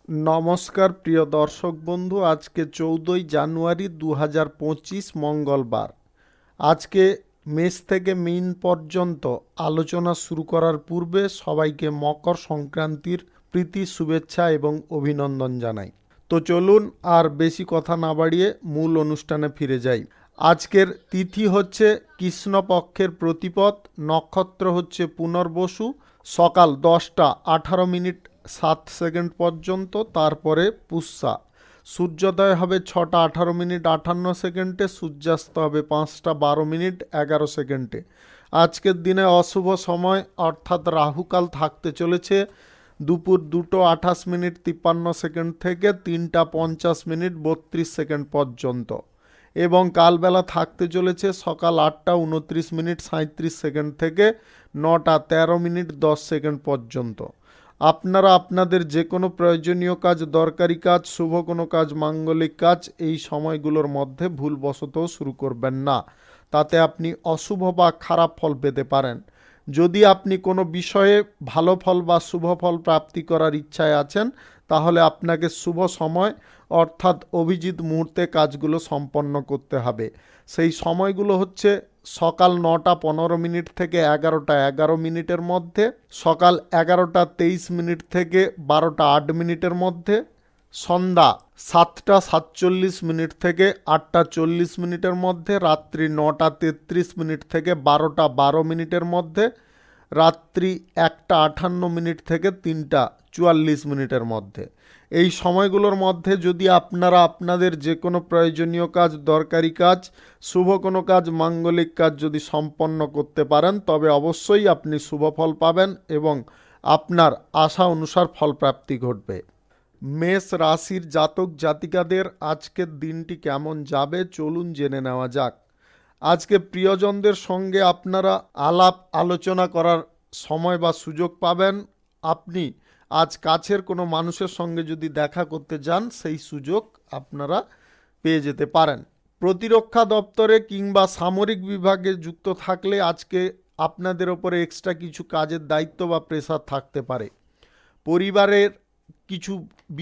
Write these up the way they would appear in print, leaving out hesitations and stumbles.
নমস্কার প্রিয় দর্শক বন্ধু, আজকে 14ই জানুয়ারি 2025 মঙ্গলবার। আজকে মেষ থেকে মীন পর্যন্ত আলোচনা শুরু করার পূর্বে সবাইকে মকর সংক্রান্তির প্রীতি শুভেচ্ছা এবং অভিনন্দন জানাই। তো চলুন আর বেশি কথা না বাড়িয়ে মূল অনুষ্ঠানে ফিরে যাই। আজকের তিথি হচ্ছে কৃষ্ণপক্ষের প্রতিপদ, নক্ষত্র হচ্ছে পুনর্বসু, সকাল 10:18 পর্যন্ত, তারপরে পুষ্যা। সূর্যোদয় হবে 6:18 সূর্যাস্ত হবে 5:12 আজকের দিনে অশুভ সময় অর্থাৎ রাহুকাল থাকতে চলেছে দুপুর 2:28 থেকে 3:50 পর্যন্ত, এবং কালবেলা থাকতে চলেছে সকাল 8:29 থেকে 9:13 পর্যন্ত। আপনারা আপনাদের যে কোনো প্রয়োজনীয় কাজ, দরকারি কাজ, শুভ কোনো কাজ, মাঙ্গলিক কাজ এই সময়গুলোর মধ্যে ভুলবশত শুরু করবেন না, তাতে আপনি অশুভ বা খারাপ ফল পেতে পারেন। যদি আপনি কোনো বিষয়ে ভালো ফল বা শুভ ফল প্রাপ্তি করার ইচ্ছায় আছেন, তাহলে আপনাকে শুভ সময় অর্থাৎ অভিজিৎ মুহূর্তে কাজগুলো সম্পন্ন করতে হবে। সেই সময়গুলো হচ্ছে সকাল 9:15 থেকে 11:11 মধ্যে, সকাল 11:23 থেকে 12:08 মধ্যে, সন্ধ্যা 7:47 থেকে 8:40 মধ্যে, রাত্রি 9:33 থেকে 12:12 মধ্যে, রাত্রি 1:58 থেকে 3:44 মধ্যে। এই সময়গুলোর মধ্যে যদি আপনারা আপনাদের যে কোনো প্রয়োজনীয় কাজ, দরকারি কাজ, শুভ কোনো কাজ, মাঙ্গলিক কাজ যদি সম্পন্ন করতে পারেন, তবে অবশ্যই আপনি শুভ ফল পাবেন এবং আপনার আশা অনুসার ফলপ্রাপ্তি ঘটবে। মেষ রাশির জাতক জাতিকাদের আজকের দিনটি কেমন যাবে চলুন জেনে নেওয়া যাক। আজকে প্রিয়জনদের সঙ্গে আপনারা আলাপ আলোচনা করার সময় বা সুযোগ পাবেন। আপনি আজ কাছের কোনো মানুষের সঙ্গে যদি দেখা করতে যান, সেই সুযোগ আপনারা পেয়ে যেতে পারেন। প্রতিরক্ষা দপ্তরে কিংবা সামরিক বিভাগে যুক্ত থাকলে আজকে আপনাদের ওপরে এক্সট্রা কিছু কাজের দায়িত্ব বা প্রেসার থাকতে পারে। পরিবারের কিছু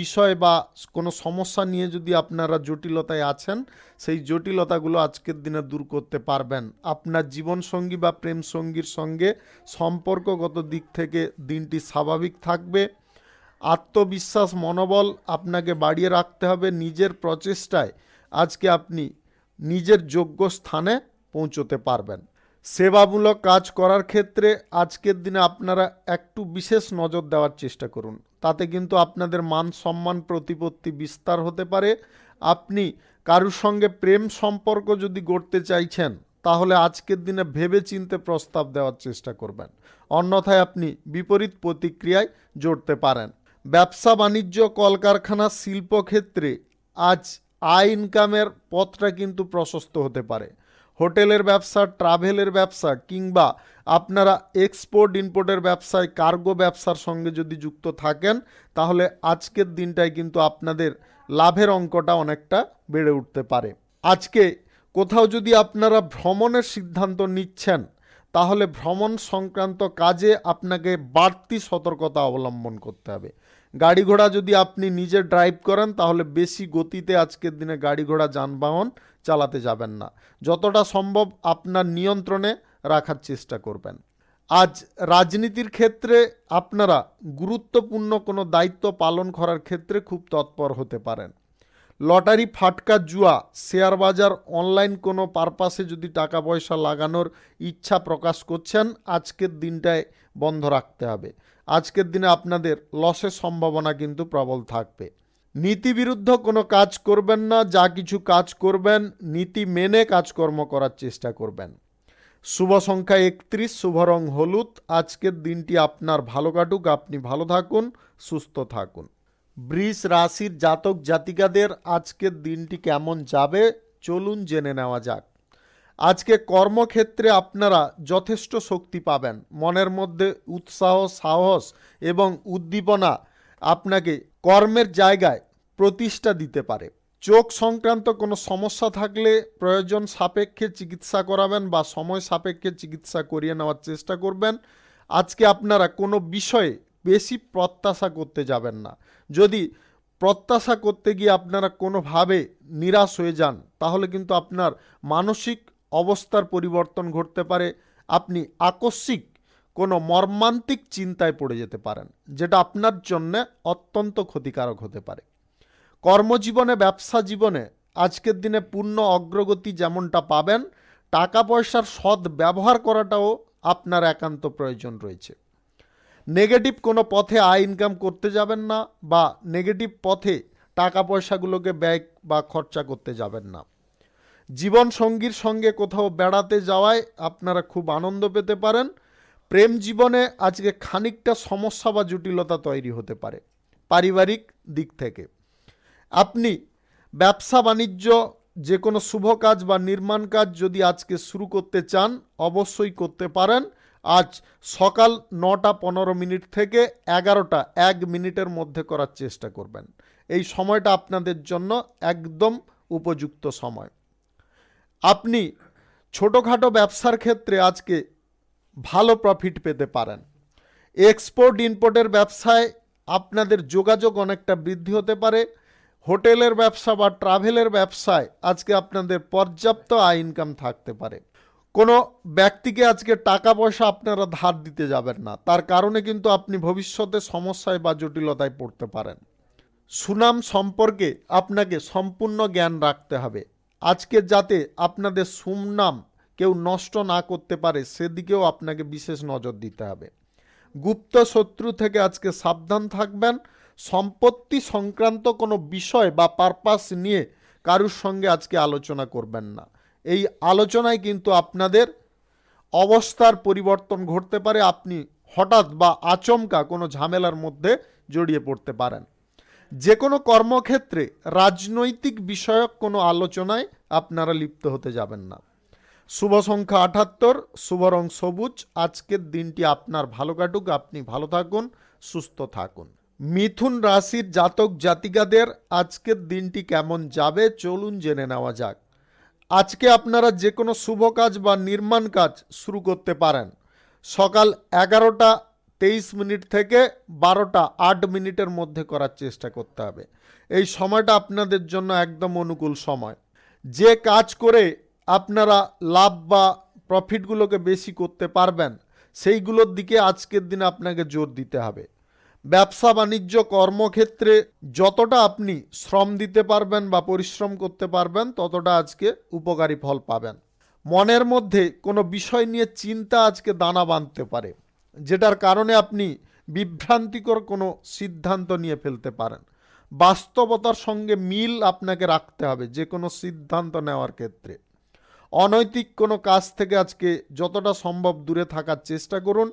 বিষয় বা কোনো সমস্যা নিয়ে যদি আপনারা জটিলতায় আছেন, সেই জটিলতাগুলো আজকের দিনে দূর করতে পারবেন। আপনার জীবনসঙ্গী বা প্রেম সঙ্গীর সঙ্গে সম্পর্কগত দিক থেকে দিনটি স্বাভাবিক থাকবে। আত্মবিশ্বাস, মনোবল আপনাকে বাড়িয়ে রাখতে হবে। নিজের প্রচেষ্টায় আজকে আপনি নিজের যোগ্য স্থানে পৌঁছতে পারবেন। সেবামূলক কাজ করার ক্ষেত্রে আজকের দিনে আপনারা একটু বিশেষ নজর দেওয়ার চেষ্টা করুন, তাতে কিন্তু আপনাদের মান সম্মান প্রতিপত্তি বিস্তার হতে পারে। আপনি কারুর সঙ্গে প্রেম সম্পর্ক যদি গড়তে চাইছেন, তাহলে আজকের দিনে ভেবে চিন্তে প্রস্তাব দেওয়ার চেষ্টা করবেন, অন্যথায় আপনি বিপরীত প্রতিক্রিয়ায় জড়তে পারেন। ব্যবসা বাণিজ্য, কলকারখানা, শিল্পক্ষেত্রে আজ আয় ইনকামের পথটা কিন্তু প্রশস্ত হতে পারে। হোটেলের ব্যবসা, ট্রাভেলের ব্যবসা কিংবা আপনারা এক্সপোর্ট ইম্পোর্টের ব্যবসায়, কার্গো ব্যবসার সঙ্গে যদি যুক্ত থাকেন, তাহলে আজকের দিনটায় কিন্তু আপনাদের লাভের অঙ্কটা অনেকটা বেড়ে উঠতে পারে। আজকে কোথাও যদি আপনারা ভ্রমণের সিদ্ধান্ত নিচ্ছেন, তাহলে ভ্রমণ সংক্রান্ত কাজে আপনাকে বাড়তি সতর্কতা অবলম্বন করতে হবে। গাড়ি ঘোড়া যদি আপনি নিজে ড্রাইভ করেন, তাহলে বেশি গতিতে আজকের দিনে গাড়ি ঘোড়া যানবাহন চালাতে যাবেন না। যতটা সম্ভব আপনার নিয়ন্ত্রণে রাখার চেষ্টা করবেন। আজ রাজনীতির ক্ষেত্রে আপনারা গুরুত্বপূর্ণ কোনো দায়িত্ব পালন করার ক্ষেত্রে খুব তৎপর হতে পারেন। লটারি, ফাটকা, জুয়া, শেয়ার বাজার, অনলাইন কোনো পারপাসে যদি টাকা পয়সা লাগানোর ইচ্ছা প্রকাশ করছেন, আজকের দিনটায় বন্ধ রাখতে হবে। আজকের দিনে আপনাদের লসের সম্ভাবনা কিন্তু প্রবল থাকবে। নীতিবিরুদ্ধ কোনো কাজ করবেন না। যা কিছু কাজ করবেন নীতি মেনে কাজকর্ম করার চেষ্টা করবেন। শুভ সংখ্যা 31, শুভ রং হলুদ। আজকের দিনটি আপনার ভালো কাটুক, আপনি ভালো থাকুন, সুস্থ থাকুন। বৃষ রাশির জাতক জাতিকাদের আজকের দিনটি কেমন যাবে চলুন জেনে নেওয়া যাক। আজকে কর্মক্ষেত্রে আপনারা যথেষ্ট শক্তি পাবেন। মনের মধ্যে উৎসাহ, সাহস এবং উদ্দীপনা আপনাকে কর্মের জায়গায় প্রতিষ্ঠা দিতে পারে। চোখ সংক্রান্ত কোনো সমস্যা থাকলে প্রয়োজন সাপেক্ষে চিকিৎসা করাবেন বা সময় সাপেক্ষে চিকিৎসা করিয়ে নেওয়ার চেষ্টা করবেন। আজকে আপনারা কোনো বিষয়ে বেশি প্রত্যাশা করতে যাবেন না। যদি প্রত্যাশা করতে গিয়ে আপনারা কোনোভাবে নিরাশ হয়ে যান, তাহলে কিন্তু আপনার মানসিক অবস্থার পরিবর্তন ঘটতে পারে। আপনি আকস্মিক কোনো মর্মান্তিক চিন্তায় পড়ে যেতে পারেন, যেটা আপনার জন্য অত্যন্ত ক্ষতিকারক হতে পারে। কর্মজীবনে, ব্যবসা জীবনে আজকের দিনে পূর্ণ অগ্রগতি যেমনটা পাবেন, টাকা পয়সার সৎ ব্যবহার করাটাও আপনার একান্ত প্রয়োজন রয়েছে। নেগেটিভ কোনো পথে আয় ইনকাম করতে যাবেন না, বা নেগেটিভ পথে টাকা পয়সাগুলোকে ব্যয় বা খরচা করতে যাবেন না। জীবন সঙ্গীর সঙ্গে কোথাও বেড়াতে যাওয়ায় আপনারা খুব আনন্দ পেতে পারেন। প্রেম জীবনে আজকে খানিকটা সমস্যা বা জটিলতা তৈরি হতে পারে পারিবারিক দিক থেকে। আপনি ব্যবসা বাণিজ্য, যে কোনো শুভ কাজ বা নির্মাণ কাজ যদি আজকে শুরু করতে চান, অবশ্যই করতে পারেন। আজ সকাল 9:15 থেকে 11:01 মধ্যে করার চেষ্টা করবেন। এই সময়টা আপনাদের জন্য একদম উপযুক্ত সময়। আপনি ছোটোখাটো ব্যবসার ক্ষেত্রে আজকে ভালো প্রফিট পেতে পারেন। এক্সপোর্ট ইম্পোর্টের ব্যবসায় আপনাদের যোগাযোগ অনেকটা বৃদ্ধি হতে পারে। হোটেলের ব্যবসা বা ট্রাভেলের ব্যবসায় আজকে আপনাদের পর্যাপ্ত আয় ইনকাম থাকতে পারে। কোনো ব্যক্তিকে আজকে টাকা পয়সা আপনারা ধার দিতে যাবেন না, তার কারণে কিন্তু আপনি ভবিষ্যতে সমস্যায় বা জটিলতায় পড়তে পারেন। সুনাম সম্পর্কে আপনাকে সম্পূর্ণ জ্ঞান রাখতে হবে। আজকে যাতে আপনাদের সুনাম কেউ নষ্ট না করতে পারে, সেদিকেও আপনাকে বিশেষ নজর দিতে হবে। গুপ্ত শত্রু থেকে আজকে সাবধান থাকবেন। সম্পত্তি সংক্রান্ত কোনো বিষয় বা পারপাস নিয়ে কারুর সঙ্গে আজকে আলোচনা করবেন না। এই আলোচনায় কিন্তু আপনাদের অবস্থার পরিবর্তন ঘটতে পারে। আপনি হঠাৎ বা আচমকা কোনো ঝামেলার মধ্যে জড়িয়ে পড়তে পারেন। যে কোনো কর্মক্ষেত্রে রাজনৈতিক বিষয়ক কোনো আলোচনায় আপনারা লিপ্ত হতে যাবেন না। শুভ সংখ্যা 78, শুভ রং সবুজ। আজকের দিনটি আপনার ভালো কাটুক, আপনি ভালো থাকুন, সুস্থ থাকুন। মিথুন রাশির জাতক জাতিকাদের আজকের দিনটি কেমন যাবে চলুন জেনে নেওয়া যাক। আজকে আপনারা যে কোনো শুভ কাজ বা নির্মাণ কাজ শুরু করতে পারেন। সকাল 11:23 থেকে 12:08 মধ্যে করার চেষ্টা করতে হবে। এই সময়টা আপনাদের জন্য একদম অনুকূল সময়। যে কাজ করে আপনারা লাভ বা প্রফিটগুলোকে বেশি করতে পারবেন, সেইগুলোর দিকে আজকের দিনে আপনাকে জোর দিতে হবে। ব্যবসা বাণিজ্য কর্মক্ষেত্রে যতটা আপনি শ্রম দিতে পারবেন বা পরিশ্রম করতে পারবেন, ততটা আজকে উপকারী ফল পাবেন। মনের মধ্যে কোনো বিষয় নিয়ে চিন্তা আজকে দানা বাঁধতে পারে, যেটার কারণে আপনি বিভ্রান্তিকর কোনো সিদ্ধান্ত নিয়ে ফেলতে পারেন। বাস্তবতার সঙ্গে মিল আপনাকে রাখতে হবে যে কোনো সিদ্ধান্ত নেওয়ার ক্ষেত্রে। অনৈতিক কোনো কাজ থেকে আজকে যতটা সম্ভব দূরে থাকার চেষ্টা করুন।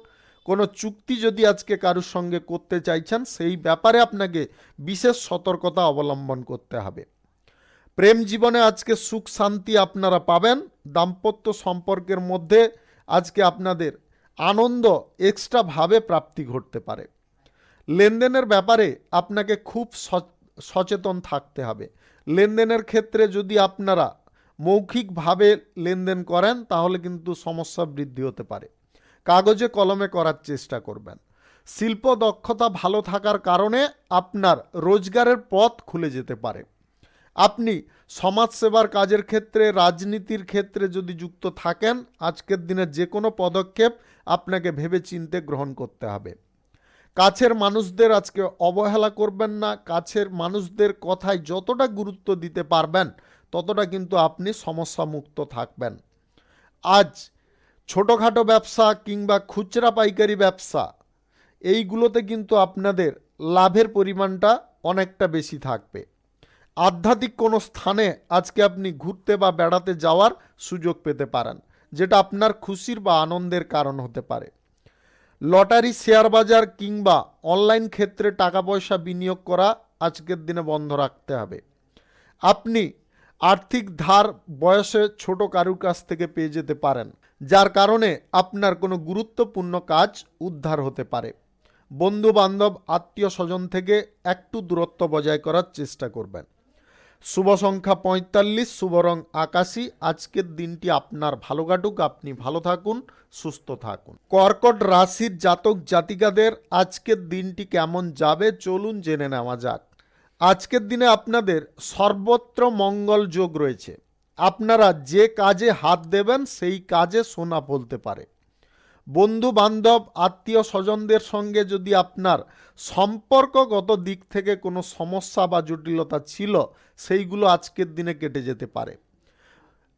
কোনো চুক্তি যদি আজকে কারোর সঙ্গে করতে চাইছেন, সেই ব্যাপারে আপনাকে বিশেষ সতর্কতা অবলম্বন করতে হবে। প্রেম জীবনে আজকে সুখ শান্তি আপনারা পাবেন। দাম্পত্য সম্পর্কের মধ্যে আজকে আপনাদের আনন্দ এক্সট্রাভাবে প্রাপ্তি ঘটতে পারে। লেনদেনের ব্যাপারে আপনাকে খুব সচেতন থাকতে হবে। লেনদেনের ক্ষেত্রে যদি আপনারা মৌখিকভাবে লেনদেন করেন, তাহলে কিন্তু সমস্যা বৃদ্ধি হতে পারে। কাগজে কলমে করার চেষ্টা করবেন। শিল্প দক্ষতা ভালো থাকার কারণে আপনার রোজগারের পথ খুলে যেতে পারে। আপনি সমাজসেবার কাজের ক্ষেত্রে, রাজনীতির ক্ষেত্রে যদি যুক্ত থাকেন, আজকের দিনে যে কোনো পদক্ষেপ আপনাকে ভেবেচিন্তে গ্রহণ করতে হবে। কাছের মানুষদের আজকে অবহেলা করবেন না। কাছের মানুষদের কথায় যতটা গুরুত্ব দিতে পারবেন, ততটা কিন্তু আপনি সমস্যা মুক্ত থাকবেন। আজ ছোটোখাটো ব্যবসা কিংবা খুচরা পাইকারি ব্যবসা, এইগুলোতে কিন্তু আপনাদের লাভের পরিমাণটা অনেকটা বেশি থাকবে। আধ্যাত্মিক কোনো স্থানে আজকে আপনি ঘুরতে বা বেড়াতে যাওয়ার সুযোগ পেতে পারেন, যেটা আপনার খুশির বা আনন্দের কারণ হতে পারে। লটারি, শেয়ার বাজার কিংবা অনলাইন ক্ষেত্রে টাকা পয়সা বিনিয়োগ করা আজকের দিনে বন্ধ রাখতে হবে। আপনি আর্থিক ধার বয়সে ছোট কারুর কাছ থেকে পেয়ে যেতে পারেন, যার কারণে আপনার কোনো গুরুত্বপূর্ণ কাজ উদ্ধার হতে পারে। বন্ধু বান্ধব, আত্মীয় স্বজন থেকে একটু দূরত্ব বজায় করার চেষ্টা করবেন। শুভ সংখ্যা 45, শুভ রং আকাশী। আজকের দিনটি আপনার ভালো কাটুক, আপনি ভালো থাকুন, সুস্থ থাকুন। কর্কট রাশির জাতক জাতিকাদের আজকের দিনটি কেমন যাবে চলুন জেনে নেওয়া যাক। আজকের দিনে আপনাদের সর্বত্র মঙ্গল যোগ রয়েছে। আপনারা যে কাজে হাত দেবেন সেই কাজে সোনা ফলতে পারে। বন্ধু বান্ধব আত্মীয় স্বজনদের সঙ্গে যদি আপনার সম্পর্কগত দিক থেকে কোনো সমস্যা বা জটিলতা ছিল, সেইগুলো আজকের দিনে কেটে যেতে পারে।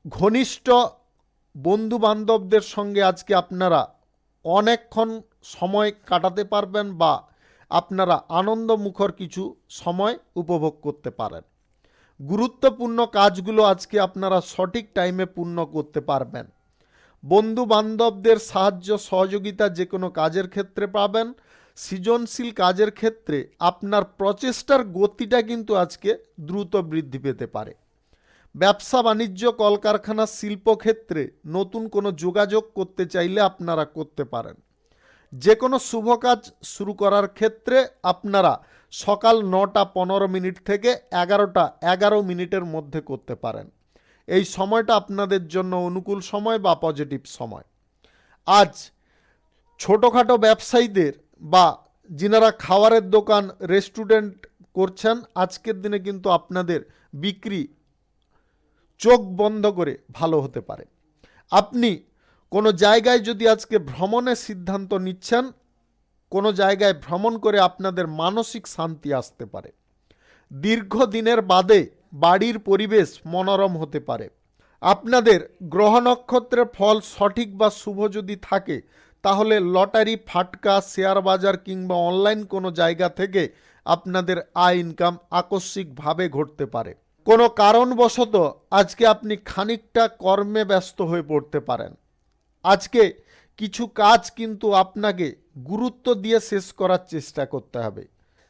ঘনিষ্ঠ বন্ধু বান্ধবদের সঙ্গে আজকে আপনারা অনেকক্ষণ সময় কাটাতে পারবেন বা আপনারা আনন্দমুখর কিছু সময় উপভোগ করতে পারেন। গুরুত্বপূর্ণ কাজগুলো আজকে আপনারা সঠিক টাইমে পূর্ণ করতে পারবেন। বন্ধু বান্ধবদের সাহায্য সহযোগিতা যে কোনো কাজের ক্ষেত্রে পাবেন। সৃজনশীল কাজের ক্ষেত্রে আপনার প্রচেষ্টার গতিটা কিন্তু আজকে দ্রুত বৃদ্ধি পেতে পারে। ব্যবসা বাণিজ্য কলকারখানা শিল্পক্ষেত্রে নতুন কোনো যোগাযোগ করতে চাইলে আপনারা করতে পারেন। যে কোনো শুভ কাজ শুরু করার ক্ষেত্রে আপনারা সকাল 9:15 থেকে 11:11 মধ্যে করতে পারেন। এই সময়টা আপনাদের জন্য অনুকূল সময় বা পজিটিভ সময়। আজ ছোটোখাটো ব্যবসায়ীদের বা যিনারা খাবারের দোকান রেস্টুরেন্ট করছেন, আজকের দিনে কিন্তু আপনাদের বিক্রি চোখ বন্ধ করে ভালো হতে পারে। আপনি কোনো জায়গায় যদি আজকে ভ্রমণের সিদ্ধান্ত নিচ্ছেন, কোনো জায়গায় ভ্রমণ করে আপনাদের মানসিক শান্তি আসতে পারে। দীর্ঘদিনের বাদে বাড়ির পরিবেশ মনোরম হতে পারে। আপনাদের গ্রহ নক্ষত্রের ফল সঠিক বা শুভ যদি থাকে, তাহলে লটারি, ফাটকা, শেয়ার বাজার কিংবা অনলাইন কোনো জায়গা থেকে আপনাদের আয় ইনকাম আকস্মিকভাবে ঘটতে পারে। কোনো কারণবশত আজকে আপনি খানিকটা কর্মে ব্যস্ত হয়ে পড়তে পারেন। আজকে কিছু কাজ কিন্তু আপনাকে গুরুত্ব দিয়ে শেষ করার চেষ্টা করতে হবে।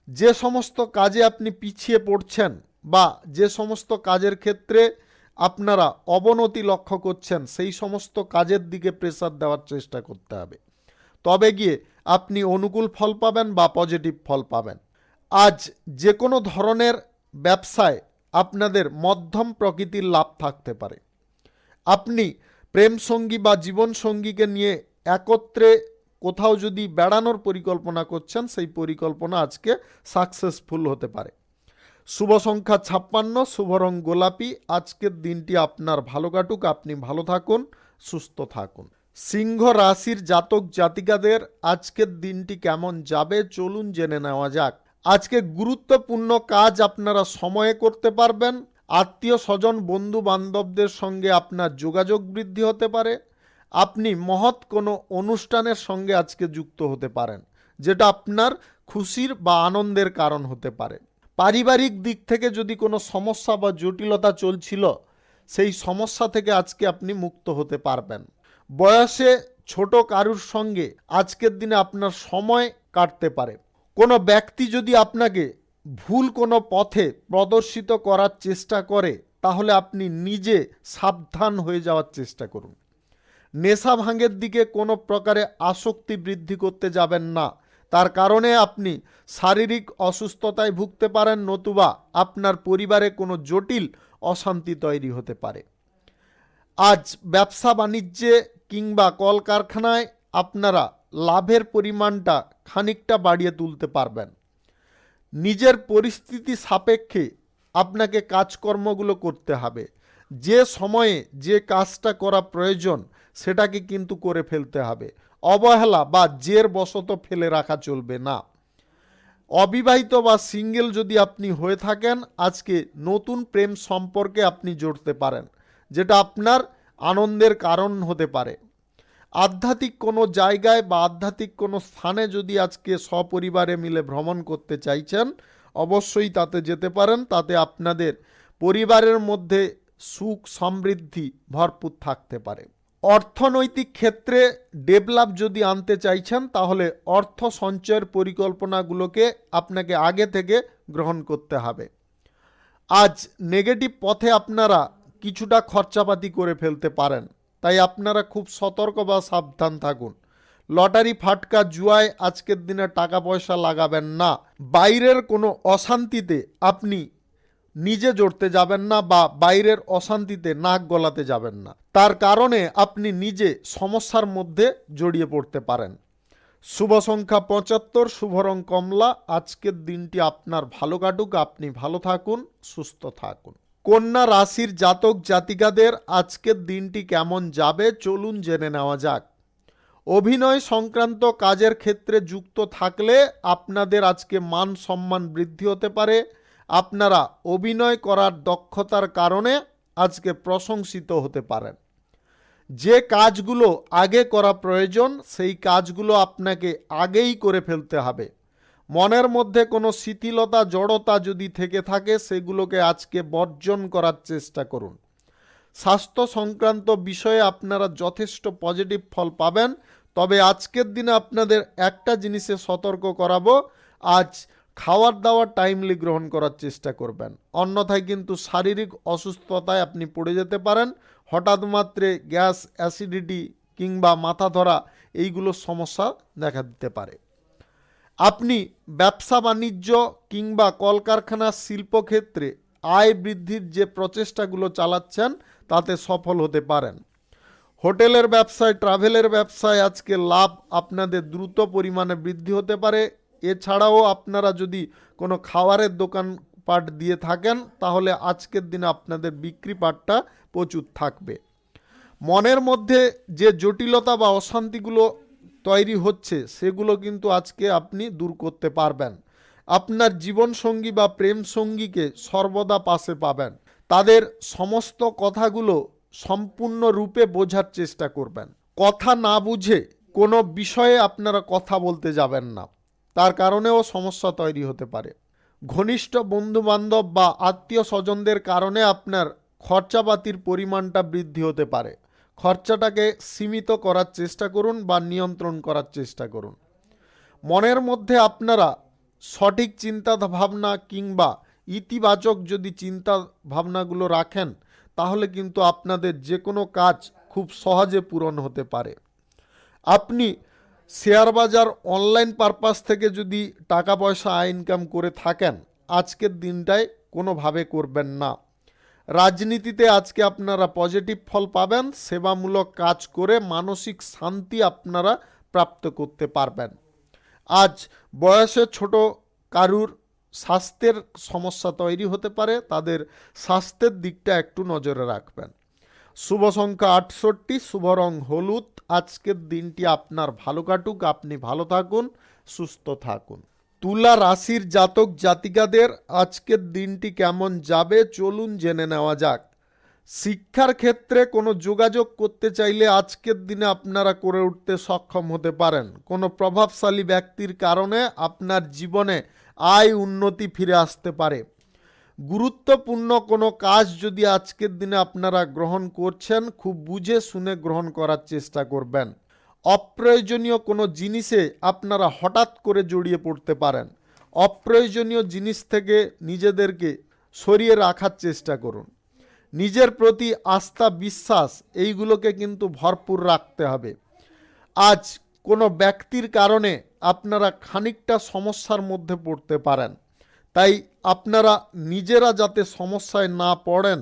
যে সমস্ত কাজে আপনি পিছিয়ে পড়ছেন বা যে সমস্ত কাজের ক্ষেত্রে আপনারা অবনতি লক্ষ্য করছেন, সেই সমস্ত কাজের দিকে প্রেসার দেওয়ার চেষ্টা করতে হবে। তবে গিয়ে আপনি অনুকূল ফল পাবেন বা পজিটিভ ফল পাবেন। আজ যে কোনো ধরনের ব্যবসায় আপনাদের মধ্যম প্রকৃতির লাভ থাকতে পারে। আপনি প্রেমসঙ্গী বা জীবনসঙ্গীকে নিয়ে একত্রে কোথাও যদি বেড়ানোর পরিকল্পনা করছেন, সেই পরিকল্পনা আজকে সাকসেসফুল হতে পারে। শুভ সংখ্যা 56, শুভ রং গোলাপি। আজকের দিনটি আপনার ভালো কাটুক, আপনি ভালো থাকুন, সুস্থ থাকুন। সিংহ রাশির জাতক জাতিকাদের আজকের দিনটি কেমন যাবে চলুন জেনে নেওয়া যাক। আজকে গুরুত্বপূর্ণ কাজ আপনারা সময়ে করতে পারবেন। আত্মীয় স্বজন বন্ধু বান্ধবদের সঙ্গে আপনার যোগাযোগ বৃদ্ধি হতে পারে। আপনি মহৎ কোনো অনুষ্ঠানের সঙ্গে আজকে যুক্ত হতে পারেন, যেটা আপনার খুশির বা আনন্দের কারণ হতে পারে। পারিবারিক দিক থেকে যদি কোনো সমস্যা বা জটিলতা চলছিল, সেই সমস্যা থেকে আজকে আপনি মুক্ত হতে পারবেন। বয়সে ছোট কারুর সঙ্গে আজকের দিনে আপনার সময় কাটতে পারে। কোনো ব্যক্তি যদি আপনাকে ভুল কোনো পথে প্রদর্শিত করার চেষ্টা করে, তাহলে আপনি নিজে সাবধান হয়ে যাওয়ার চেষ্টা করুন। নেশা ভাঙের দিকে কোনো প্রকারে আসক্তি বৃদ্ধি করতে যাবেন না, তার কারণে আপনি শারীরিক অসুস্থতায় ভুগতে পারেন, নতুবা আপনার পরিবারে কোনো জটিল অশান্তি তৈরি হতে পারে। আজ ব্যবসা বাণিজ্যে কিংবা কলকারখানায় আপনারা লাভের পরিমাণটা খানিকটা বাড়িয়ে তুলতে পারবেন। নিজের পরিস্থিতি সাপেক্ষে আপনাকে কাজকর্মগুলো করতে হবে। যে সময়ে যে কাজটা করা প্রয়োজন সেটাকে কিন্তু করে ফেলতে হবে। অবহেলা বা জের বশত ফেলে রাখা চলবে না। অবিবাহিত বা সিঙ্গেল যদি আপনি হয়ে থাকেন, আজকে নতুন প্রেম সম্পর্কে আপনি জড়তে পারেন, যেটা আপনার আনন্দের কারণ হতে পারে। আধ্যাত্মিক কোনো জায়গায় বা আধ্যাত্মিক কোনো স্থানে যদি আজকে সপরিবারে মিলে ভ্রমণ করতে চাইছেন, অবশ্যই তাতে যেতে পারেন। তাতে আপনাদের পরিবারের মধ্যে সুখ সমৃদ্ধি ভরপুর থাকতে পারে। অর্থনৈতিক ক্ষেত্রে ডেভেলপ যদি আনতে চাইছেন, তাহলে অর্থ সঞ্চয়ের পরিকল্পনাগুলোকে আপনাকে আগে থেকে গ্রহণ করতে হবে। আজ নেগেটিভ পথে আপনারা কিছুটা খরচাপাতি করে ফেলতে পারেন, তাই আপনারা খুব সতর্ক বা সাবধান থাকুন। লটারি, ফাটকা, জুয়ায় আজকের দিনে টাকা পয়সা লাগাবেন না। বাইরের কোনো অশান্তিতে আপনি নিজে জড়তে যাবেন না বা বাইরের অশান্তিতে নাক গলাতে যাবেন না, তার কারণে আপনি নিজে সমস্যার মধ্যে জড়িয়ে পড়তে পারেন। শুভ সংখ্যা 75, শুভ রং কমলা। আজকের দিনটি আপনার ভালো কাটুক, আপনি ভালো থাকুন, সুস্থ থাকুন। কন্যা রাশির জাতক জাতিকাদের আজকের দিনটি কেমন যাবে চলুন জেনে নেওয়া যাক। অভিনয় সংক্রান্ত কাজের ক্ষেত্রে যুক্ত থাকলে আপনাদের আজকে মান সম্মান বৃদ্ধি হতে পারে। আপনারা অভিনয় করার দক্ষতার কারণে আজকে প্রশংসিত হতে পারেন। যে কাজগুলো আগে করা প্রয়োজন সেই কাজগুলো আপনাকে আগেই করে ফেলতে হবে। মনের মধ্যে কোনো শিথিলতা জড়তা যদি থেকে থাকে সেগুলোকে আজকে বর্জন করার চেষ্টা করুন। স্বাস্থ্য সংক্রান্ত বিষয়ে আপনারা যথেষ্ট পজিটিভ ফল পাবেন। তবে আজকের দিনে আপনাদের একটা জিনিসে সতর্ক করাবো, আজ খাওয়ার দাওয়ার টাইমলি গ্রহণ করার চেষ্টা করবেন, অন্যথায় কিন্তু শারীরিক অসুস্থতায় আপনি পড়ে যেতে পারেন। হঠাৎ মাত্রে গ্যাস, অ্যাসিডিটি কিংবা মাথা ধরা এইগুলোর সমস্যা দেখা দিতে পারে। আপনি ব্যবসা বাণিজ্য কিংবা কলকারখানা শিল্পক্ষেত্রে আয় বৃদ্ধির যে প্রচেষ্টাগুলো চালাচ্ছেন তাতে সফল হতে পারেন। হোটেলের ব্যবসায়, ট্রাভেলের ব্যবসায় আজকে লাভ আপনাদের দ্রুত পরিমাণে বৃদ্ধি হতে পারে। এছাড়াও আপনারা যদি কোনো খাবারের দোকান পাট দিয়ে থাকেন তাহলে আজকের দিনে আপনাদের বিক্রি পাটটা প্রচুর থাকবে। মনের মধ্যে যে জটিলতা বা অশান্তিগুলো তৈরি হচ্ছে সেগুলো কিন্তু আজকে আপনি দূর করতে পারবেন। আপনার জীবনসঙ্গী বা প্রেম সঙ্গীকে সর্বদা পাশে পাবেন। তাদের সমস্ত কথাগুলো সম্পূর্ণরূপে বোঝার চেষ্টা করবেন। কথা না বুঝে কোনো বিষয়ে আপনারা কথা বলতে যাবেন না, তার কারণেও সমস্যা তৈরি হতে পারে। ঘনিষ্ঠ বন্ধুবান্ধব বা আত্মীয় স্বজনদের কারণে আপনার খরচাপাতির পরিমাণটা বৃদ্ধি হতে পারে। খরচাটাকে সীমিত করার চেষ্টা করুন বা নিয়ন্ত্রণ করার চেষ্টা করুন। মনের মধ্যে আপনারা সঠিক চিন্তা ভাবনা কিংবা ইতিবাচক যদি চিন্তা ভাবনাগুলো রাখেন তাহলে কিন্তু আপনাদের যে কোনো কাজ খুব সহজে পূরণ হতে পারে। আপনি শেয়ার বাজার, অনলাইন পারপাস থেকে যদি টাকা পয়সা আয় ইনকাম করে থাকেন আজকের দিনটায় কোনোভাবে করবেন না। রাজনীতিতে আজকে আপনারা পজিটিভ ফল পাবেন। সেবামূলক কাজ করে মানসিক শান্তি আপনারা প্রাপ্ত করতে পারবেন। আজ বয়সে ছোট কারুর স্বাস্থ্যের সমস্যা তৈরি হতে পারে, তাদের স্বাস্থ্যের দিকটা একটু নজরে রাখবেন। শুভ সংখ্যা 68, শুভ রং হলুদ। আজকের দিনটি আপনার ভালো কাটুক, আপনি ভালো থাকুন, সুস্থ থাকুন। তুলা রাশির জাতক জাতিকাদের আজকের দিনটি কেমন যাবে চলুন জেনে নেওয়া যাক। শিক্ষার ক্ষেত্রে কোনো যোগাযোগ করতে চাইলে আজকের দিনে আপনারা করে উঠতে সক্ষম হতে পারেন। কোনো প্রভাবশালী ব্যক্তির কারণে আপনার জীবনে আয় উন্নতি ফিরে আসতে পারে। গুরুত্বপূর্ণ কোনো কাজ যদি আজকের দিনে আপনারা গ্রহণ করছেন খুব বুঝে শুনে গ্রহণ করার চেষ্টা করবেন। অপ্রয়োজনীয় কোনো জিনিসে আপনারা হঠাৎ করে জড়িয়ে পড়তে পারেন। অপ্রয়োজনীয় জিনিস থেকে নিজেদেরকে সরিয়ে রাখার চেষ্টা করুন। নিজের প্রতি আস্থা, বিশ্বাস এইগুলোকে কিন্তু ভরপুর রাখতে হবে। আজ কোনো ব্যক্তির কারণে আপনারা খানিকটা সমস্যার মধ্যে পড়তে পারেন, তাই আপনারা নিজেরা যাতে সমস্যায় না পড়েন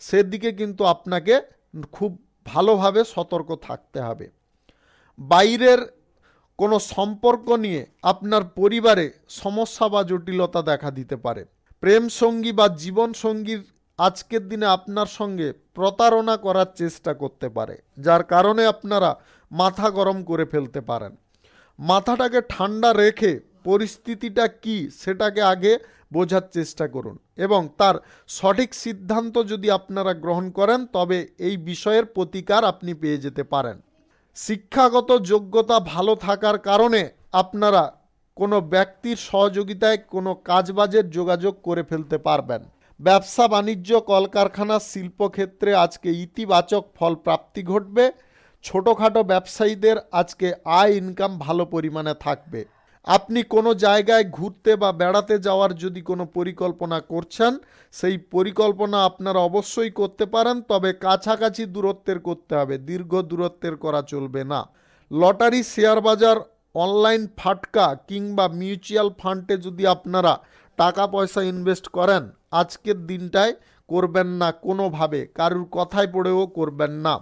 সেদিকে কিন্তু আপনাকে খুব ভালোভাবে সতর্ক থাকতে হবে। বাইরের কোনো সম্পর্ক নিয়ে আপনার পরিবারে সমস্যা বা জটিলতা দেখা দিতে পারে। প্রেম সঙ্গী বা জীবন সঙ্গীর আজকের দিনে আপনার সঙ্গে প্রতারণা করার চেষ্টা করতে পারে, যার কারণে আপনারা মাথা গরম করে ফেলতে পারেন। মাথাটাকে ঠান্ডা রেখে পরিস্থিতিটা কি সেটাকে আগে বোঝার চেষ্টা করুন এবং তার সঠিক সিদ্ধান্ত যদি আপনারা গ্রহণ করেন তবে এই বিষয়ের প্রতিকার আপনি পেয়ে যেতে পারেন। শিক্ষাগত যোগ্যতা ভালো থাকার কারণে আপনারা কোনো ব্যক্তির সহযোগিতায় কোনো কাজবাজের যোগাযোগ করে ফেলতে পারবেন। ব্যবসা বাণিজ্য, কলকারখানা, শিল্পক্ষেত্রে আজকে ইতিবাচক ফল প্রাপ্তি ঘটবে। ছোটোখাটো ব্যবসায়ীদের আজকে আয় ইনকাম ভালো পরিমাণে থাকবে। আপনি কোনো জায়গায় ঘুরতে বা বেড়াতে যাওয়ার যদি কোনো পরিকল্পনা করছেন সেই পরিকল্পনা আপনারা অবশ্যই করতে পারেন, তবে কাছাকাছি দূরত্বের করতে হবে, দীর্ঘ দূরত্বের করা চলবে না। লটারি, শেয়ার বাজার, অনলাইন ফাটকা কিংবা মিউচুয়াল ফান্ডে যদি আপনারা টাকা পয়সা ইনভেস্ট করেন আজকের দিনটায় করবেন না, কোনোভাবে কারুর কথায় পড়েও করবেন না।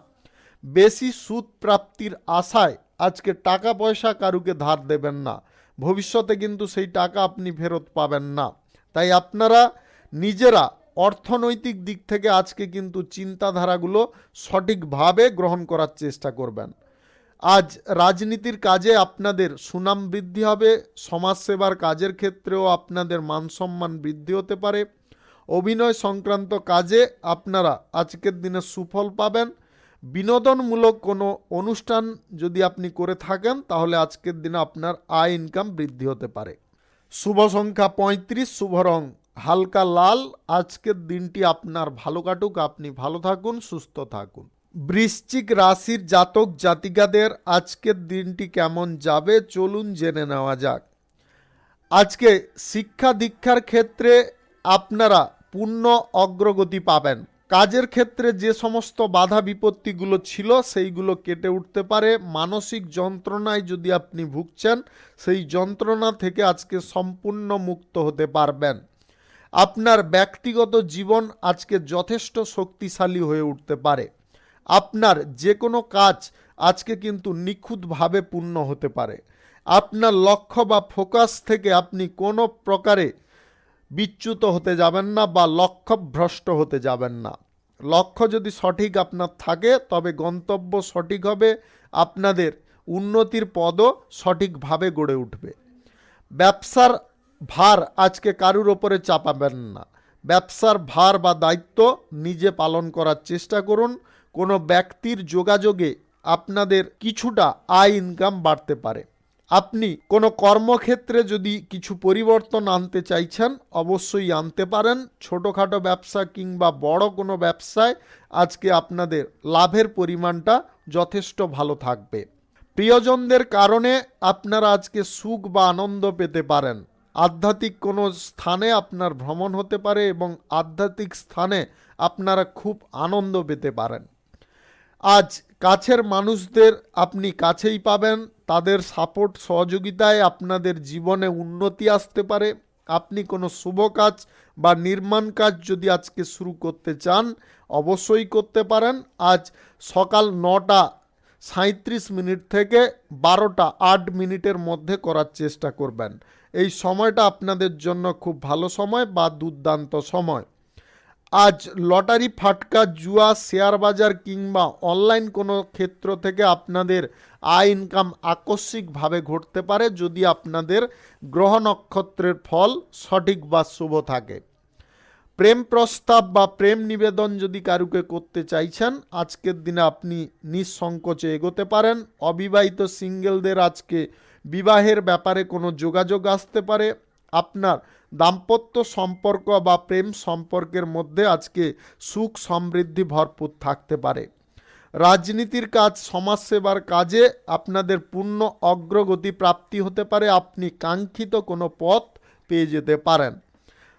বেশি সুদ প্রাপ্তির আশায় আজকে টাকা পয়সা কারুকে ধার দেবেন না, ভবিষ্যতে কিন্তু সেই টাকা আপনি ফেরত পাবেন না। তাই আপনারা নিজেরা অর্থনৈতিক দিক থেকে আজকে কিন্তু চিন্তাধারাগুলো সঠিকভাবে গ্রহণ করার চেষ্টা করবেন। আজ রাজনীতির কাজে আপনাদের সুনাম বৃদ্ধি হবে, সমাজসেবার কাজের ক্ষেত্রেও আপনাদের মানসম্মান বৃদ্ধি হতে পারে। অভিনয় সংক্রান্ত কাজে আপনারা আজকের দিনে সুফল পাবেন। বিনোদনমূলক কোনো অনুষ্ঠান যদি আপনি করে থাকেন তাহলে আজকের দিনে আপনার আয় ইনকাম বৃদ্ধি হতে পারে। শুভ সংখ্যা 35, শুভ রং হালকা লাল। আজকের দিনটি আপনার ভালো কাটুক, আপনি ভালো থাকুন, সুস্থ থাকুন। বৃশ্চিক রাশির জাতক জাতিকাদের আজকের দিনটি কেমন যাবে চলুন জেনে নেওয়া যাক। আজকে শিক্ষা দীক্ষার ক্ষেত্রে আপনারা পূর্ণ অগ্রগতি পাবেন। কাজের ক্ষেত্রে যে সমস্ত বাধা বিপত্তিগুলো ছিল সেইগুলো কেটে উঠতে পারে। মানসিক যন্ত্রণায় যদি আপনি ভুগছেন সেই যন্ত্রণা থেকে আজকে সম্পূর্ণ মুক্ত হতে পারবেন। আপনার ব্যক্তিগত জীবন আজকে যথেষ্ট শক্তিশালী হয়ে উঠতে পারে। আপনার যে কোনো কাজ আজকে কিন্তু নিখুঁতভাবে পূর্ণ হতে পারে। আপনার লক্ষ্য বা ফোকাস থেকে আপনি কোনো প্রকারে বিচ্যুত হতে যাবেন না বা লক্ষ্যভ্রষ্ট হতে যাবেন না। লক্ষ্য যদি সঠিক আপনার থাকে তবে গন্তব্য সঠিক হবে, আপনাদের উন্নতির পদও সঠিকভাবে গড়ে উঠবে। ব্যবসার ভার আজকে কারুর ওপরে চাপাবেন না। ব্যবসার ভার বা দায়িত্ব নিজে পালন করার চেষ্টা করুন। কোনো ব্যক্তির যোগাযোগে আপনাদের কিছুটা আয় ইনকাম বাড়তে পারে। আপনি কোনো কর্মক্ষেত্রে যদি কিছু পরিবর্তন আনতে চাইছেন অবশ্যই আনতে পারেন। ছোটোখাটো ব্যবসা কিংবা বড় কোনো ব্যবসায় আজকে আপনাদের লাভের পরিমাণটা যথেষ্ট ভালো থাকবে। প্রিয়জনদের কারণে আপনারা আজকে সুখ বা আনন্দ পেতে পারেন। আধ্যাত্মিক কোনো স্থানে আপনার ভ্রমণ হতে পারে এবং আধ্যাত্মিক স্থানে আপনারা খুব আনন্দ পেতে পারেন। আজ কাছের মানুষদের আপনি কাছেই পাবেন। তাদের সাপোর্ট সহযোগিতায় আপনাদের জীবনে উন্নতি আসতে পারে। আপনি কোনো শুভ কাজ বা নির্মাণ কাজ যদি আজকে শুরু করতে চান অবশ্যই করতে পারেন। আজ সকাল 9:37 থেকে 12:08 মধ্যে করার চেষ্টা করবেন। এই সময়টা আপনাদের জন্য খুব ভালো সময় বা দুর্দান্ত সময়। আজ লটারি, ফাটকা, জুয়া, শেয়ার বাজার কিংবা অনলাইন কোনো ক্ষেত্র থেকে আপনাদের আয় ইনকাম আকস্মিকভাবে ঘটতে পারে যদি আপনাদের গ্রহ নক্ষত্রের ফল সঠিক বা শুভ থাকে। প্রেম প্রস্তাব বা প্রেম নিবেদন যদি কারুকে করতে চাইছেন আজকের দিনে আপনি নিঃসংকোচে এগোতে পারেন। অবিবাহিত সিঙ্গেলদের আজকে বিবাহের ব্যাপারে কোনো যোগাযোগ আসতে পারে। আপনার দাম্পত্য সম্পর্ক বা প্রেম সম্পর্কের মধ্যে আজকে সুখ সমৃদ্ধি ভরপুর থাকতে পারে। রাজনীতির কাজ, সমাজসেবার কাজে আপনাদের পূর্ণ অগ্রগতি প্রাপ্তি হতে পারে। আপনি কাঙ্ক্ষিত কোনো পথ পেয়ে যেতে পারেন।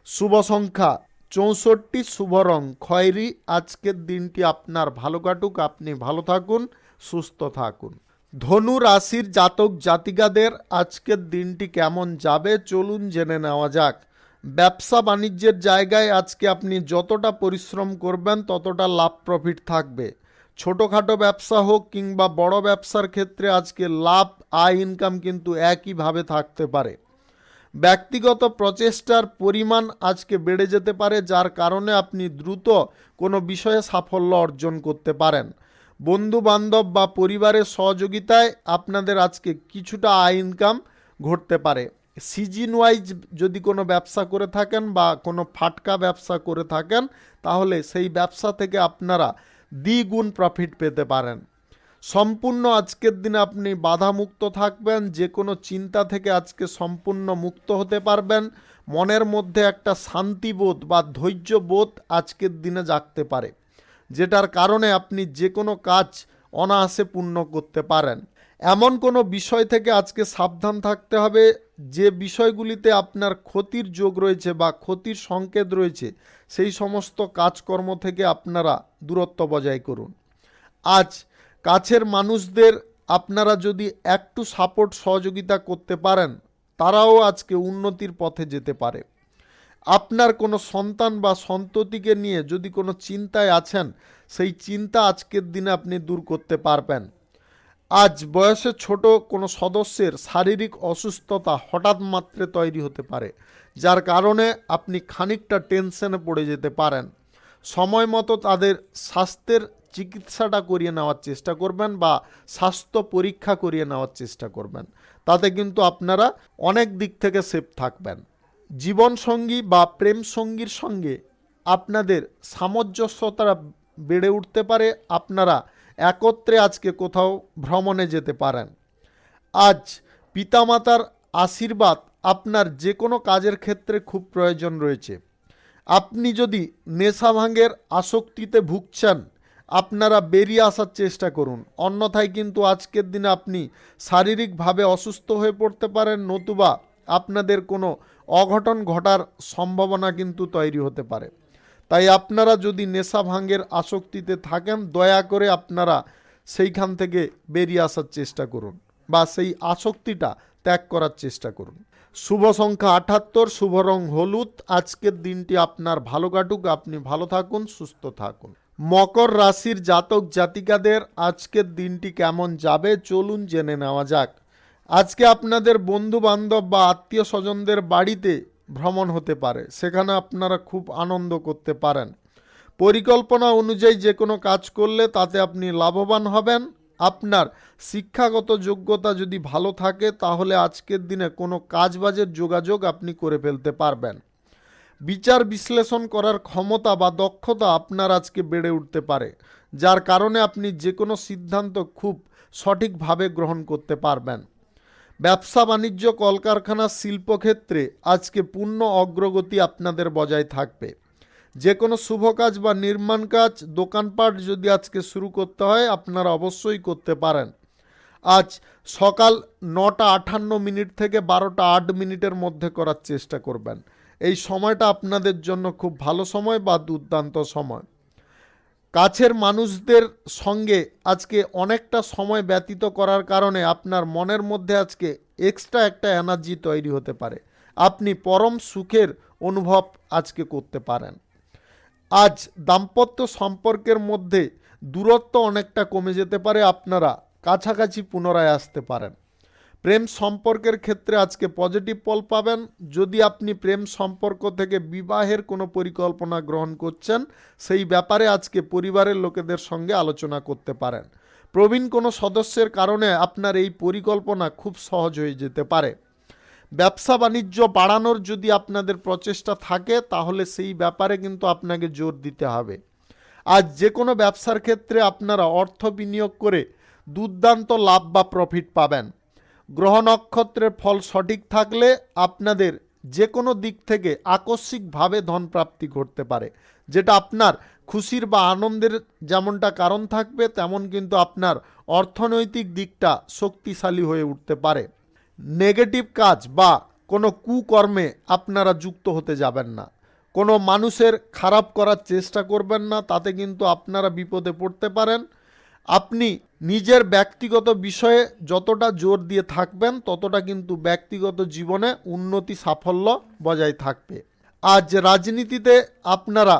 শুভ সংখ্যা 64, শুভ রং খয়েরি। আজকের দিনটি আপনার ভালো কাটুক, আপনি ভালো থাকুন, সুস্থ থাকুন। ধনু রাশির জাতক জাতিকাদের আজকের দিনটি কেমন যাবে চলুন জেনে নেওয়া যাক। ব্যবসা বাণিজ্যের জায়গায় আজকে আপনি যতটা পরিশ্রম করবেন ততটা লাভ প্রফিট থাকবে। ছোটোখাটো ব্যবসা হোক কিংবা বড় ব্যবসার ক্ষেত্রে আজকে লাভ আয় ইনকাম কিন্তু একইভাবে থাকতে পারে। ব্যক্তিগত প্রচেষ্টার পরিমাণ আজকে বেড়ে যেতে পারে, যার কারণে আপনি দ্রুত কোনো বিষয়ে সাফল্য অর্জন করতে পারেন। বন্ধু বান্ধব বা পরিবারের সহযোগিতায় আপনাদের আজকে কিছুটা আয় ইনকাম ঘটতে পারে। সিজন ওয়াইজ যদি কোনো ব্যবসা করে থাকেন বা কোনো ফাটকা ব্যবসা করে থাকেন তাহলে সেই ব্যবসা থেকে আপনারা দ্বিগুণ প্রফিট পেতে পারেন। সম্পূর্ণ আজকের দিনে আপনি বাধামুক্ত থাকবেন। যে কোনো চিন্তা থেকে আজকে সম্পূর্ণ মুক্ত হতে পারবেন। মনের মধ্যে একটা শান্তিবোধ বা ধৈর্যবোধ আজকের দিনে জাগতে পারে, যেটার কারণে আপনি যে কোনো কাজ অনায়াসে পূর্ণ করতে পারেন। এমন কোনো বিষয় থেকে আজকে সাবধান থাকতে হবে যে বিষয়গুলিতে আপনার ক্ষতির যোগ রয়েছে বা ক্ষতির সংকেত রয়েছে, সেই সমস্ত কাজকর্ম থেকে আপনারা দূরত্ব বজায় করুন। আজ কাছের মানুষদের আপনারা যদি একটু সাপোর্ট সহযোগিতা করতে পারেন তারাও আজকে উন্নতির পথে যেতে পারে। আপনার কোনো সন্তান বা সন্ততিকে নিয়ে যদি কোনো চিন্তায় আছেন সেই চিন্তা আজকের দিনে আপনি দূর করতে পারবেন। আজ বয়সে ছোট কোনো সদস্যের শারীরিক অসুস্থতা হঠাৎ মাত্রে তৈরি হতে পারে, যার কারণে আপনি খানিকটা টেনশনে পড়ে যেতে পারেন। সময় মতো তাদের স্বাস্থ্যের চিকিৎসাটা করিয়ে নেওয়ার চেষ্টা করবেন বা স্বাস্থ্য পরীক্ষা করিয়ে নেওয়ার চেষ্টা করবেন। তাতে কিন্তু আপনারা অনেক দিক থেকে সেফ থাকবেন। জীবনসঙ্গী বা প্রেম সঙ্গীর সঙ্গে আপনাদের সামঞ্জস্যতা বেড়ে উঠতে পারে। আপনারা একত্রে আজকে কোথাও ভ্রমণে যেতে পারেন। আজ পিতামাতার আশীর্বাদ আপনার যে কোনো কাজের ক্ষেত্রে খুব প্রয়োজন রয়েছে। আপনি যদি নেশা ভাঙের আসক্তিতে ভুগছেন, আপনারা বেরিয়ে আসার চেষ্টা করুন, অন্যথায় কিন্তু আজকের দিনে আপনি শারীরিকভাবে অসুস্থ হয়ে পড়তে পারেন, নতুবা আপনাদের কোনো অঘটন ঘটার সম্ভাবনা কিন্তু তৈরি হতে পারে। তাই আপনারা যদি নেশা ভাঙের আসক্তিতে থাকেন, দয়া করে আপনারা সেইখান থেকে বেরিয়ে আসার চেষ্টা করুন বা সেই আসক্তিটা ত্যাগ করার চেষ্টা করুন। শুভ সংখ্যা ৭৮, শুভ রং হলুদ। আজকের দিনটি আপনার ভালো কাটুক, আপনি ভালো থাকুন, সুস্থ থাকুন। মকর রাশির জাতক জাতিকাদের আজকের দিনটি কেমন যাবে চলুন জেনে নেওয়া যাক। আজকে আপনাদের বন্ধু বান্ধব বা আত্মীয় স্বজনদের বাড়িতে ভ্রমণ হতে পারে, সেখানে আপনারা খুব আনন্দ করতে পারেন। পরিকল্পনা অনুযায়ী যে কোনো কাজ করলে তাতে আপনি লাভবান হবেন। আপনার শিক্ষাগত যোগ্যতা যদি ভালো থাকে তাহলে আজকের দিনে কোনো কাজবাজের যোগাযোগ আপনি করে ফেলতে পারবেন। বিচার বিশ্লেষণ করার ক্ষমতা বা দক্ষতা আপনার আজকে বেড়ে উঠতে পারে, যার কারণে আপনি যে কোনো সিদ্ধান্ত খুব সঠিকভাবে গ্রহণ করতে পারবেন। ব্যবসা বাণিজ্য, কলকারখানা, শিল্পক্ষেত্রে আজকে পূর্ণ অগ্রগতি আপনাদের বজায় থাকবে। যে কোনো শুভ কাজ বা নির্মাণ কাজ, দোকানপাট যদি আজকে শুরু করতে হয় আপনারা অবশ্যই করতে পারেন। আজ সকাল ৯টা ৫৮ থেকে ১২টা ৮ মধ্যে করার চেষ্টা করবেন। এই সময়টা আপনাদের জন্য খুব ভালো সময় বা দুর্দান্ত সময়। কাছের মানুষদের সঙ্গে আজকে অনেকটা সময় ব্যতীত করার কারণে আপনার মনের মধ্যে আজকে এক্সট্রা একটা এনার্জি তৈরি হতে পারে। আপনি পরম সুখের অনুভব আজকে করতে পারেন। আজ দাম্পত্য সম্পর্কের মধ্যে দূরত্ব অনেকটা কমে যেতে পারে, আপনারা কাছাকাছি পুনরায় আসতে পারেন। প্রেম সম্পর্কের ক্ষেত্রে আজকে পজিটিভ ফল পাবেন। যদি আপনি প্রেম সম্পর্ক থেকে বিবাহের কোনো পরিকল্পনা গ্রহণ করছেন, সেই ব্যাপারে আজকে পরিবারের লোকেদের সঙ্গে আলোচনা করতে পারেন। প্রবীণ কোনো সদস্যের কারণে আপনার এই পরিকল্পনা খুব সহজ হয়ে যেতে পারে। ব্যবসা বাণিজ্য বাড়ানোর যদি আপনাদের প্রচেষ্টা থাকে তাহলে সেই ব্যাপারে কিন্তু আপনাকে জোর দিতে হবে। আজ যে কোনো ব্যবসার ক্ষেত্রে আপনারা অর্থ বিনিয়োগ করে দুর্দান্ত লাভ বা প্রফিট পাবেন। গ্রহ নক্ষত্রের ফল সঠিক থাকলে আপনাদের যে কোনো দিক থেকে আকস্মিকভাবে ধন প্রাপ্তি ঘটতে পারে, যেটা আপনার খুশির বা আনন্দের যেমনটা কারণ থাকবে, তেমন কিন্তু আপনার অর্থনৈতিক দিকটা শক্তিশালী হয়ে উঠতে পারে। নেগেটিভ কাজ বা কোনো কুকর্মে আপনারা যুক্ত হতে যাবেন না। কোনো মানুষের খারাপ করার চেষ্টা করবেন না, তাতে কিন্তু আপনারা বিপদে পড়তে পারেন। আপনি নিজের ব্যক্তিগত বিষয়ে যতটা জোর দিয়ে থাকবেন ততটা কিন্তু ব্যক্তিগত জীবনে উন্নতি সাফল্য বজায় থাকবে। আজ রাজনীতিতে আপনারা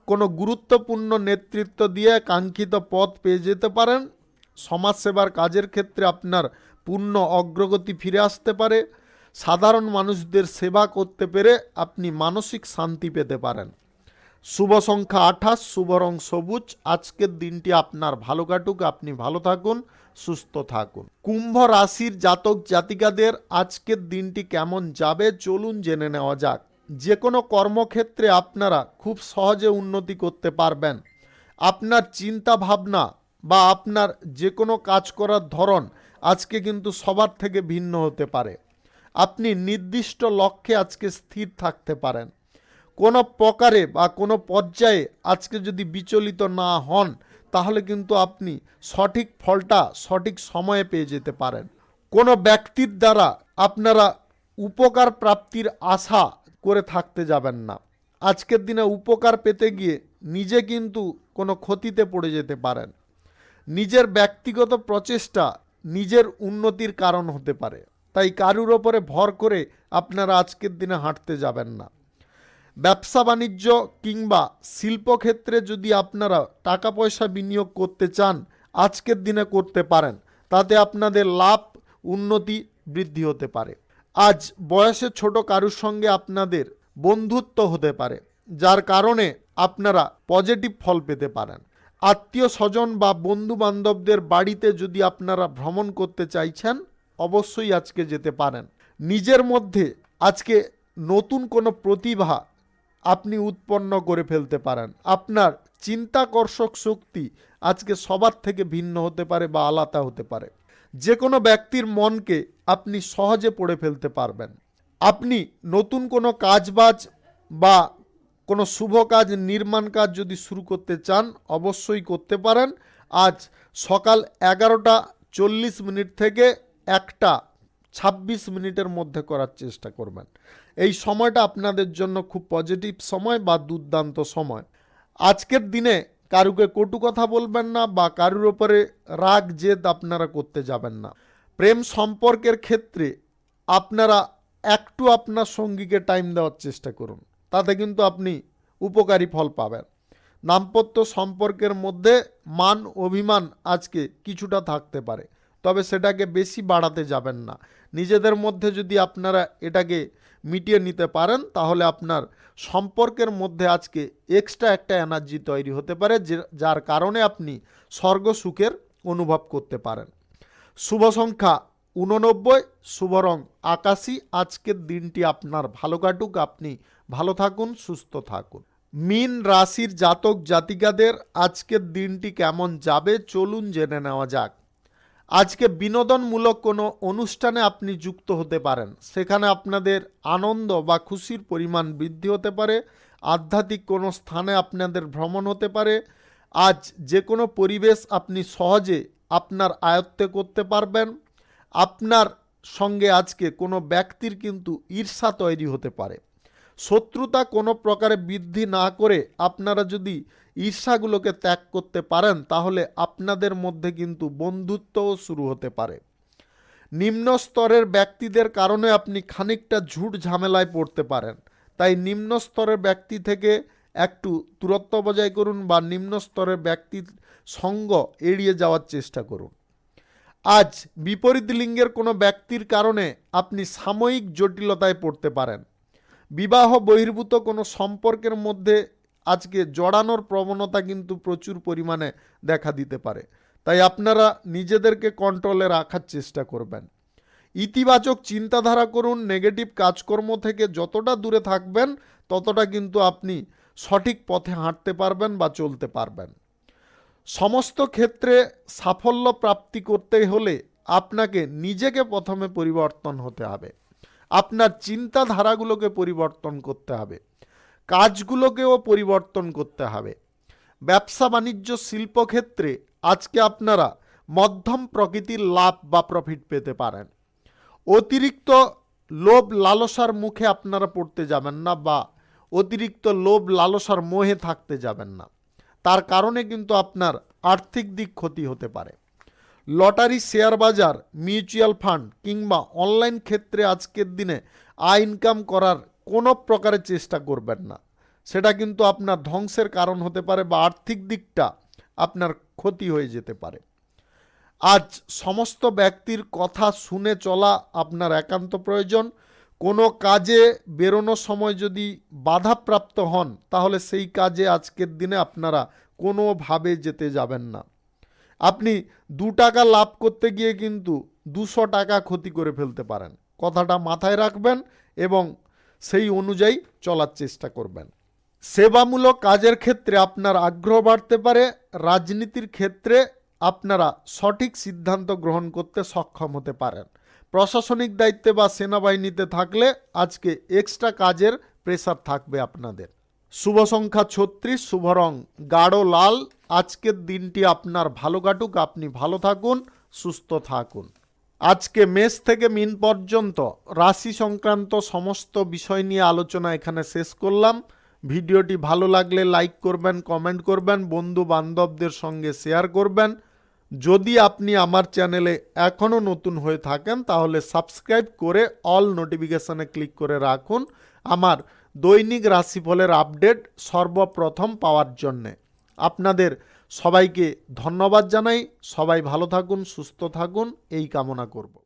কোনো গুরুত্বপূর্ণ নেতৃত্ব দিয়ে কাঙ্ক্ষিত পদ পেয়ে যেতে পারেন। সমাজসেবার কাজের ক্ষেত্রে আপনার পূর্ণ অগ্রগতি ফিরে আসতে পারে। সাধারণ মানুষদের সেবা করতে পেরে আপনি মানসিক শান্তি পেতে পারেন। শুভ সংখ্যা ২৮, শুভ রং সবুজ। আজকের দিনটি আপনার ভালো কাটুক, আপনি ভালো থাকুন, সুস্থ থাকুন। কুম্ভ রাশির জাতক জাতিকাদের আজকের দিনটি কেমন যাবে চলুন জেনে নেওয়া যাক। যে কোনো কর্মক্ষেত্রে আপনারা খুব সহজে উন্নতি করতে পারবেন। আপনার চিন্তা ভাবনা বা আপনার যে কোনো কাজ করার ধরন আজকে কিন্তু সবার থেকে ভিন্ন হতে পারে। আপনি নির্দিষ্ট লক্ষ্যে আজকে স্থির থাকতে পারেন। কোনো প্রকারে বা কোনো পর্যায়ে আজকে যদি বিচলিত না হন তাহলে কিন্তু আপনি সঠিক ফলটা সঠিক সময়ে পেয়ে যেতে পারেন। কোনো ব্যক্তির দ্বারা আপনারা উপকার প্রাপ্তির আশা করে থাকতে যাবেন না। আজকের দিনে উপকার পেতে গিয়ে নিজে কিন্তু কোনো ক্ষতিতে পড়ে যেতে পারেন। নিজের ব্যক্তিগত প্রচেষ্টা নিজের উন্নতির কারণ হতে পারে, তাই কারুর ওপরে ভর করে আপনারা আজকের দিনে হাঁটতে যাবেন না। ব্যবসা বাণিজ্য কিংবা শিল্পক্ষেত্রে যদি আপনারা টাকা পয়সা বিনিয়োগ করতে চান আজকের দিনে করতে পারেন, তাতে আপনাদের লাভ উন্নতি বৃদ্ধি হতে পারে। আজ বয়সে ছোট কারুর সঙ্গে আপনাদের বন্ধুত্ব হতে পারে, যার কারণে আপনারা পজিটিভ ফল পেতে পারেন। আত্মীয় স্বজন বা বন্ধু বান্ধবদের বাড়িতে যদি আপনারা ভ্রমণ করতে চাইছেন, অবশ্যই আজকে যেতে পারেন। নিজের মধ্যে আজকে নতুন কোনো প্রতিভা আপনি উৎপন্ন করে ফেলতে পারেন। আপনার চিন্তাকর্ষক শক্তি আজকে সবার থেকে ভিন্ন হতে পারে বা আলাদা হতে পারে। যে কোনো ব্যক্তির মনকে আপনি সহজে পড়ে ফেলতে পারবেন। আপনি নতুন কোনো কাজবাজ বা কোনো শুভ কাজ, নির্মাণ কাজ যদি শুরু করতে চান, অবশ্যই করতে পারেন। আজ সকাল 11:40 থেকে 1:26 মধ্যে করার চেষ্টা করবেন। এই সময়টা আপনাদের জন্য খুব পজিটিভ সময় বা দুর্দান্ত সময়। আজকের দিনে কারুকে কটু কথা বলবেন না বা কারুর ওপরে রাগ জেদ আপনারা করতে যাবেন না। প্রেম সম্পর্কের ক্ষেত্রে আপনারা একটু আপনার সঙ্গীকে টাইম দেওয়ার চেষ্টা করুন, তাতে কিন্তু আপনি উপকারী ফল পাবেন। দাম্পত্য সম্পর্কের মধ্যে মান অভিমান আজকে কিছুটা থাকতে পারে, তবে সেটাকে বেশি বাড়াতে যাবেন না। নিজেদের মধ্যে যদি আপনারা এটাকে মিটিয়ে নিতে পারেন, তাহলে আপনার সম্পর্কের মধ্যে আজকে এক্সট্রা একটা এনার্জি তৈরি হতে পারে, যার কারণে আপনি স্বর্গ সুখের অনুভব করতে পারেন। শুভ সংখ্যা 89, শুভ রং আকাশী। আজকের দিনটি আপনার ভালো কাটুক, আপনি ভালো থাকুন, সুস্থ থাকুন। মীন রাশির জাতক জাতিকাদের আজকের দিনটি কেমন যাবে চলুন জেনে নেওয়া যাক। আজকে বিনোদনমূলক কোনো অনুষ্ঠানে আপনি যুক্ত হতে পারেন, সেখানে আপনাদের আনন্দ বা খুশির পরিমাণ বৃদ্ধি হতে পারে। আধ্যাত্মিক কোনো স্থানে আপনাদের ভ্রমণ হতে পারে। আজ যে কোনো পরিবেশ আপনি সহজে আপনার আয়ত্তে করতে পারবেন। আপনার সঙ্গে আজকে কোনো ব্যক্তির কিন্তু ঈর্ষা তৈরি হতে পারে। শত্রুতা কোনো প্রকারে বৃদ্ধি না করে আপনারা যদি ঈর্ষাগুলোকে ত্যাগ করতে পারেন, তাহলে আপনাদের মধ্যে কিন্তু বন্ধুত্বও শুরু হতে পারে। নিম্ন স্তরের ব্যক্তিদের কারণে আপনি খানিকটা ঝুট ঝামেলায় পড়তে পারেন, তাই নিম্ন স্তরের ব্যক্তি থেকে একটু দূরত্ব বজায় করুন বা নিম্ন স্তরের ব্যক্তির সঙ্গ এড়িয়ে যাওয়ার চেষ্টা করুন। আজ বিপরীত লিঙ্গের কোনো ব্যক্তির কারণে আপনি সাময়িক জটিলতায় পড়তে পারেন। বিবাহ বহির্ভূত কোনো সম্পর্কের মধ্যে আজকে জড়ানোর প্রবণতা কিন্তু প্রচুর পরিমাণে দেখা দিতে পারে, তাই আপনারা নিজেদেরকে কন্ট্রোলে রাখার চেষ্টা করবেন। ইতিবাচক চিন্তাধারা করুন। নেগেটিভ কাজকর্ম থেকে যতটা দূরে থাকবেন, ততটা কিন্তু আপনি সঠিক পথে হাঁটতে পারবেন বা চলতে পারবেন। সমস্ত ক্ষেত্রে সাফল্য প্রাপ্তি করতে হলে আপনাকে নিজেকে প্রথমে পরিবর্তন হতে হবে। আপনার চিন্তাধারাগুলোকে পরিবর্তন করতে হবে, কাজগুলোকেও পরিবর্তন করতে হবে। ব্যবসা বাণিজ্য শিল্পক্ষেত্রে আজকে আপনারা মধ্যম প্রকৃতির লাভ বা প্রফিট পেতে পারেন। অতিরিক্ত লোভ লালসার মুখে আপনারা পড়তে যাবেন না বা অতিরিক্ত লোভ লালসার মোহে থাকতে যাবেন না, তার কারণে কিন্তু আপনার আর্থিক দিক ক্ষতি হতে পারে। লটারি, শেয়ার বাজার, মিউচুয়াল ফান্ড কিংবা অনলাইন ক্ষেত্রে আজকের দিনে আয় ইনকাম করার কোনো প্রকারের চেষ্টা করবেন না, সেটা কিন্তু আপনার ধ্বংসের কারণ হতে পারে বা আর্থিক দিকটা আপনার ক্ষতি হয়ে যেতে পারে। আজ সমস্ত ব্যক্তির কথা শুনে চলা আপনার একান্ত প্রয়োজন। কোনো কাজে বেরোনোর সময় যদি বাধাপ্রাপ্ত হন, তাহলে সেই কাজে আজকের দিনে আপনারা কোনোভাবে যেতে যাবেন না। আপনি 2 টাকা লাভ করতে গিয়ে কিন্তু 200 টাকা ক্ষতি করে ফেলতে পারেন। কথাটা মাথায় রাখবেন এবং সেই অনুযায়ী চলার চেষ্টা করবেন। সেবামূলক কাজের ক্ষেত্রে আপনার আগ্রহ বাড়তে পারে। রাজনীতির ক্ষেত্রে আপনারা সঠিক সিদ্ধান্ত গ্রহণ করতে সক্ষম হতে পারেন। প্রশাসনিক দায়িত্বে বা সেনাবাহিনীতে থাকলে আজকে এক্সট্রা কাজের প্রেসার থাকবে আপনাদের। শুভ সংখ্যা 36, শুভ রং গাঢ় লাল। আজকের দিনটি আপনার ভালো কাটুক, আপনি ভালো থাকুন, সুস্থ থাকুন। আজকে মেষ থেকে মীন পর্যন্ত রাশি সংক্রান্ত সমস্ত বিষয় নিয়ে আলোচনা এখানে শেষ করলাম। ভিডিওটি ভালো লাগলে লাইক করবেন, কমেন্ট করবেন, বন্ধু বান্ধবদের সঙ্গে শেয়ার করবেন। যদি আপনি আমার চ্যানেলে এখনও নতুন হয়ে থাকেন, তাহলে সাবস্ক্রাইব করে অল নোটিফিকেশানে ক্লিক করে রাখুন আমার দৈনিক রাশিফলের আপডেট সর্বপ্রথম পাওয়ার জন্যে। আপনাদের সবাইকে ধন্যবাদ জানাই। সবাই ভালো থাকুন, সুস্থ থাকুন এই কামনা করব।